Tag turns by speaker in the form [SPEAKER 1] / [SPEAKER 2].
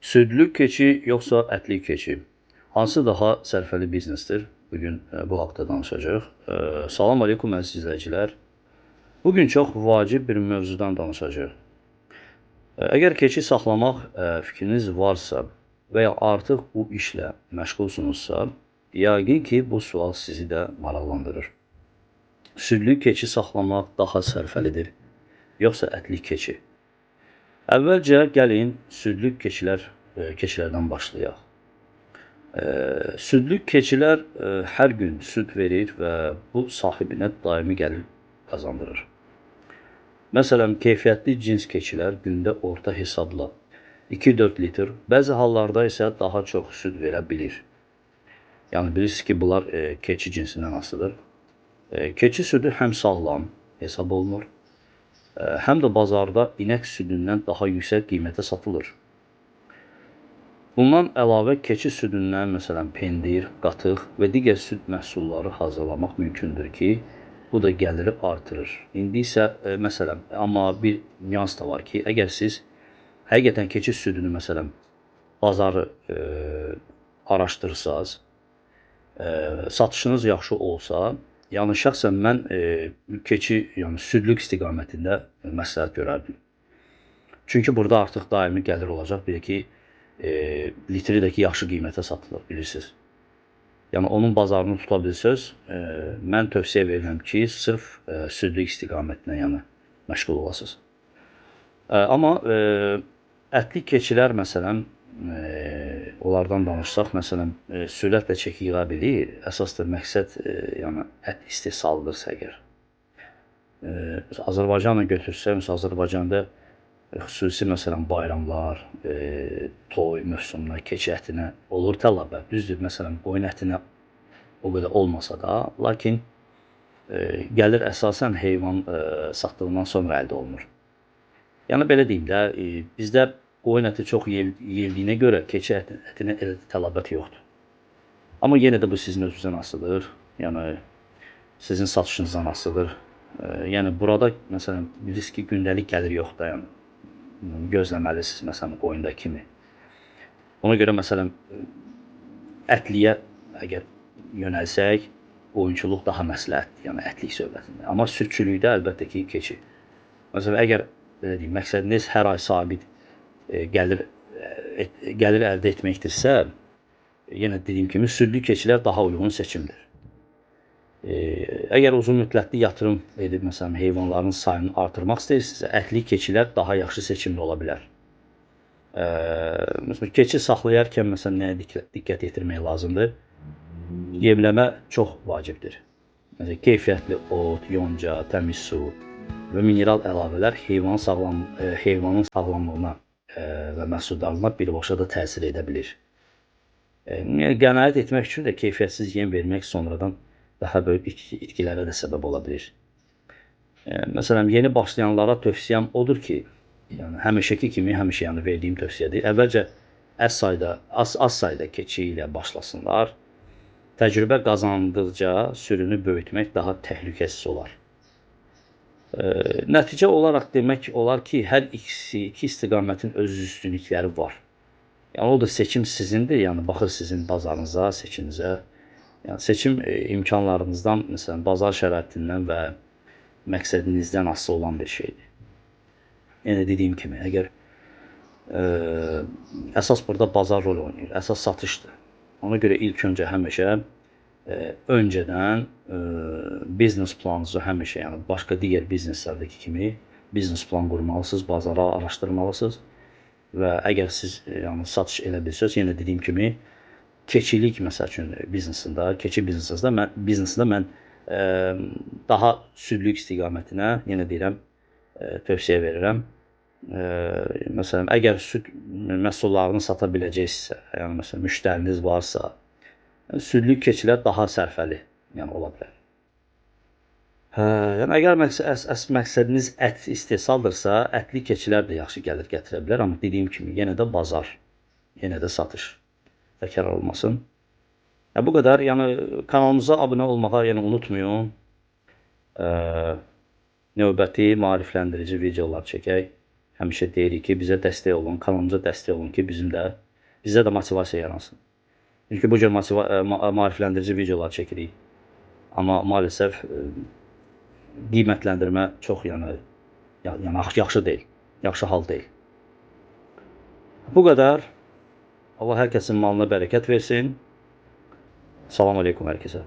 [SPEAKER 1] Südlü keçi yoxsa ətli keçi? Hansı daha sərfəli biznesdir? Bugün bu haqda danışacağıq. Salam aleykum əziz izləyicilər. Bugün çox vacib bir mövzudan danışacağıq. Əgər keçi saxlamaq fikriniz varsa və ya artıq bu işlə məşğulsunuzsa, yəqin ki, bu sual sizi də maraqlandırır. Südlü keçi saxlamaq daha sərfəlidir, yoxsa ətli keçi? Əvvəlcə gəlin südlü keçilərdən başlayaq. Südlü keçilər hər gün süd verir və bu sahibinə daimi gəlir qazandırır. Məsələn, keyfiyyətli cins keçilər gündə orta hesabla 2-4 litr, bəzi hallarda isə daha çox süd verə bilir. Yəni bilirsiniz ki, bunlar keçi cinsindən asılıdır. Keçi südü həm sağlam hesab olunur, həm də bazarda inək südündən daha yüksək qiymətə satılır. Bundan əlavə keçi südündən məsələn pendir, qatıq və digər süd məhsulları hazırlamaq mümkündür ki, bu da gəliri artırır. İndi isə məsələn, amma bir nüans da var ki, əgər siz həqiqətən keçi südünü məsələn bazarı araşdırsaz, satışınız yaxşı olsa, yəni şəxsən mən keçi, yəni südlük istiqamətində məsləhət görərdim. Çünki burada artıq daimi gəlir olacaq. Bir ki, litri də ki, yaxşı qiymətə satılır, bilirsiniz. Yəni onun bazarını tuta bilsəz, mən tövsiyə verirəm ki, sırf südlük istiqamətinə yəni məşğul olasınız. Amma ətli keçilər məsələn, onlardan danışsaq, məsələn, sürətlə çəki yığa bilir. Əsas da məqsəd yəni ət istehsalıdırsa əgər. Azərbaycanı götürsək, məsələn, Azərbaycanda xüsusi məsələn bayramlar, toy mövsümünə, keçi ətinə olur tələbə. Düzdür, məsələn, qoyun ətinə o qədər olmasa da, lakin gəlir əsasən heyvan satdığından sonra əldə olunur. Yəni belə deyim də, bizdə qoyun əti çox yeyildiyinə görə keçi ətinə elə tələbat yoxdur. Amma yenə də bu sizin özünüzdən asılıdır. Yəni sizin satışınızdan asılıdır. Yəni burada məsələn bilirsiniz ki, gündəlik gəlir yoxdur, yəni gözləməlisiniz məsələn qoyunda kimi. Ona görə məsələn ətliyə əgər yönəlsək, qoyunçuluq daha məsləhətdir, yəni ətlik söhbətində. Amma südçülükdə əlbəttə ki, keçi. Məsələn, əgər belə deyim, məqsədiniz hər ay sabit gəlir əldə etməkdirsə, yenə dediyim kimi südlü keçilər daha uyğun seçimdir. Əgər uzun müddətli yatırım edib məsələn heyvanların sayını artırmaq istəyirsinizsə, ətli keçilər daha yaxşı seçimli ola bilər. Məsələn, keçi saxlayarkən məsələn nəyə diqqət yetirmək lazımdır? Yemləmə çox vacibdir. Məsələn, keyfiyyətli ot, yonca, təmiz su və mineral əlavələr heyvanın sağlamlığına və məhsuldarlığına birbaşa da təsir edə bilir. Qənaət etmək üçün də keyfiyyətsiz yem vermək sonradan daha böyük itkilərə də səbəb ola bilir. Məsələn, yeni başlayanlara tövsiyəm odur ki, yəni həmişəki kimi yəni verdiyim tövsiyədir. Əvvəlcə az sayda keçi ilə başlasınlar. Təcrübə qazandıqca sürünü böyütmək daha təhlükəsiz olar. Nəticə olaraq demək olar ki, hər iki istiqamətin öz üstünlükləri var. Yəni o da seçim sizindir, yəni baxır sizin bazarınıza, seçinizə. Yəni seçim imkanlarınızdan, məsələn, bazar şəraitindən və məqsədinizdən asılı olan bir şeydir. Yəni dediyim kimi, əgər əsas burada bazar rol oynayır, əsas satışdır. Ona görə ilk öncə həmişə öncədən biznes planınızı həmişə, yəni başqa digər bizneslərdəki kimi biznes plan qurmalısınız, bazara araşdırmalısınız və əgər siz yəni satış elə bilsəz, yenə dediyim kimi keçilik məsəl üçün keçi biznesində mən daha südlük istiqamətinə yenə deyirəm tövsiyə verirəm. Məsələn, əgər süd məhsullarını sata biləcəksinizsə, yəni məsələn müştəriniz varsa, südlü keçilər daha sərfəli yəni ola bilər. Yəni əgər məqsədiniz ət istehsaldırsa, ətli keçilər də yaxşı gəlir gətirə bilər, amma dediyim kimi yenə də bazar, yenə də satış təkrar olmasın. Bu qədər. Yəni kanalımıza abunə olmağı yəni unutmayın. Növbəti maarifləndirici videolar çəkək. həmişə deyirik ki, bizə dəstək olun, kanalımıza dəstək olun ki, bizdə də motivasiya yaransın. Çünki bu cür maarifləndirici videolar çəkirik. Amma maalesef qiymətləndirmə çox yaxşı deyil, yaxşı hal deyil. Bu qədər. Allah hər kəsin malına bərəkət versin. Salam aleykum hər kəsə.